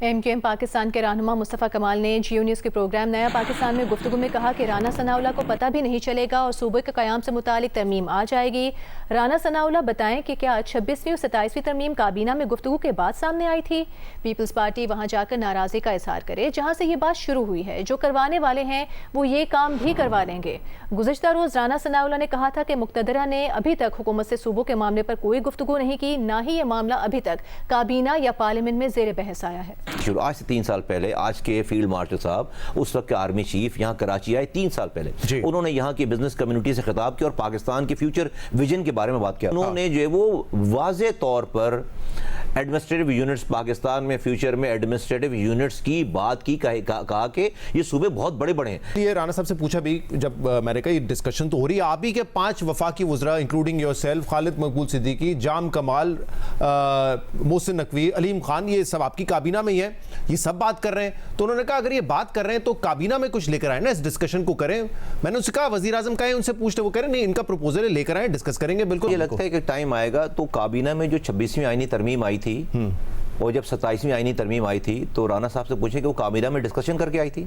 M Q M Pakistan کے رہنما مصطفیٰ کمال نے جیو نیوز کے پروگرام نیا پاکستان میں گفتگو میں کہا کہ رانا ثناء اللہ کو پتہ بھی نہیں چلے گا اور صوبے کے قیام سے متعلق ترمیم آ جائے گی۔ رانا ثناء اللہ بتائیں کہ کیا 26ویں اور 27ویں ترمیم کابینہ میں گفتگو کے بعد سامنے آئی تھی؟ پیپلز پارٹی وہاں جا کر ناراضی کا اظہار کرے جہاں سے یہ بات شروع ہوئی ہے۔ جو کروانے والے ہیں وہ یہ کام بھی کروا لیں گے۔ گزشتہ روز رانا ثناء اللہ نے کہا تھا کہ مقتدرہ نے ابھی تک حکومت سے صوبوں کے معاملے پر کوئی گفتگو نہیں کی، نہ ہی یہ معاملہ ابھی تک کابینہ یا پارلیمنٹ میں زیر بحث آیا ہے۔ آج سے 3 سال پہلے آج کے فیلڈ مارشل صاحب اس وقت کے آرمی چیف یہاں کراچی آئے 3 سال پہلے، انہوں نے یہاں کی بزنس کمیونٹی سے خطاب کیا اور پاکستان کی فیوچر ویژن کے بارے میں بات کیا۔ انہوں نے جو ہے وہ واضح طور پر ایڈمنسٹریٹو یونٹس پاکستان میں فیوچر میں ایڈمنسٹریٹو یونٹس کی بات کی، کہا کہ یہ صوبے بہت بڑے بڑے ہیں۔ یہ رانا صاحب سے پوچھا بھی جب میں نے کہا یہ ڈسکشن تو ہو رہی ہے، آپ ہی کے 5 وفاقی وزراء انکلوڈنگ یور سیلف، خالد مقبول صدیقی، جام کمال، محسن نقوی، علیم خان، یہ سب آپ کی کابینہ میں ہی ہے، یہ سب بات کر رہے ہیں۔ تو انہوں نے کہا اگر یہ بات کر رہے ہیں تو کابینہ میں کچھ لے کر آئیں نا، اس ڈسکشن کو کریں۔ میں نے ان سے کہا وزیر اعظم کا ہے، ان سے پوچھتے، وہ کہہ رہے ہیں نہیں ان کا پروپوزل لے کر آئیں، ڈسکس کریں گے۔ بالکل یہ لگتا ہے کہ ٹائم آئے گا تو کابینہ میں جو 26ویں آئینی ترمیم آئی تھی اور جب 27ویں آئینی ترمیم آئی تھی تو رانا صاحب سے پوچھیں کہ وہ کابینہ میں ڈسکشن کر کے آئی تھی۔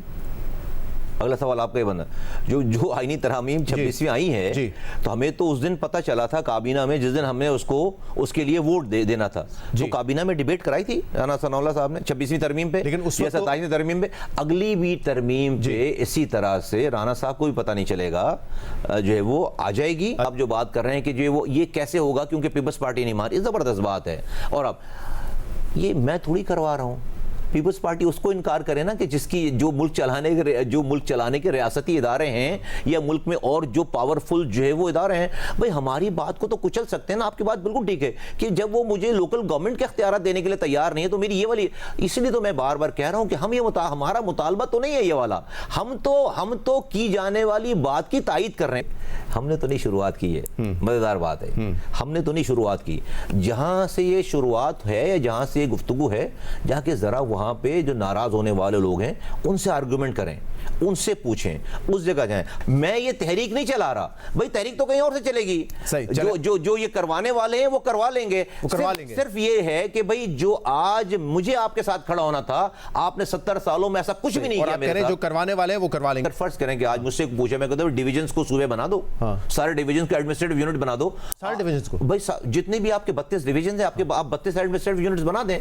اگلا سوال آپ کا یہ بننا جو آئینی ترامیم 26ویں آئی ہے تو ہمیں تو اس دن پتہ چلا تھا کابینہ میں، جس دن ہم نے اس کے لیے ووٹ دینا تھا، تو کابینہ میں ڈیبیٹ کرائی تھی رانا ثناء اللہ صاحب نے 26ویں ترمیم پہ یا 27ویں ترمیم پہ۔ اگلی بھی ترمیم پہ اسی طرح سے رانا صاحب کو بھی پتہ نہیں چلے گا، جو ہے وہ آ جائے گی۔ آپ جو بات کر رہے ہیں کہ جو وہ یہ کیسے ہوگا کیونکہ پیپلز پارٹی نہیں مان رہی، زبردست بات ہے۔ اور اب یہ میں تھوڑی کروا رہا ہوں، پیپلز پارٹی اس کو انکار کرے نا کہ جس کی جو ملک چلانے کے ریاستی ادارے ہیں یا ملک میں اور جو پاورفل جو ہے وہ ادارے ہیں، بھئی ہماری بات کو تو کچل سکتے ہیں نا۔ آپ کی بات بالکل ٹھیک ہے کہ جب وہ مجھے لوکل گورنمنٹ کے اختیارات دینے کے لیے تیار نہیں ہے تو میری یہ والی، اس لیے تو میں بار بار کہہ رہا ہوں کہ ہمارا مطالبہ تو نہیں ہے یہ والا، ہم تو کی جانے والی بات کی تائید کر رہے ہیں۔ ہم نے تو نہیں شروعات کی ہے، مزیدار بات ہے، ہم نے تو نہیں شروعات کی۔ جہاں سے یہ شروعات ہے یا جہاں سے یہ گفتگو ہے، جہاں کہ ذرا وہاں پہ جو ناراض ہونے والے لوگ ہیں ان سے آرگومنٹ کریں، ان سے پوچھیں، اس جگہ جائیں۔ میں یہ تحریک نہیں چلا رہا، بھئی تحریک تو کہیں اور سے چلے گی، جو یہ کروانے والے ہیں وہ کروا لیں گے۔ صرف یہ ہے کہ بھئی جو آج مجھے آپ کے ساتھ کھڑا ہونا تھا، آپ نے 70 سالوں میں ایسا کچھ بھی نہیں کیا میرے ساتھ۔ جو کروانے والے ہیں وہ کروا لیں گے۔ فرض کریں کہ آج مجھ سے پوچھے، میں کہتا ہوں ڈیویژنز کو صوبے بنا دو، سارے ڈیویژنز کو ایڈمنسٹریٹو یونٹ بنا دو، سارے ڈیویژنز کو، بھئی جتنے بھی آپ کے 32 ڈیویژنز ہیں آپ 32 ایڈمنسٹریٹو یونٹس بنا دیں۔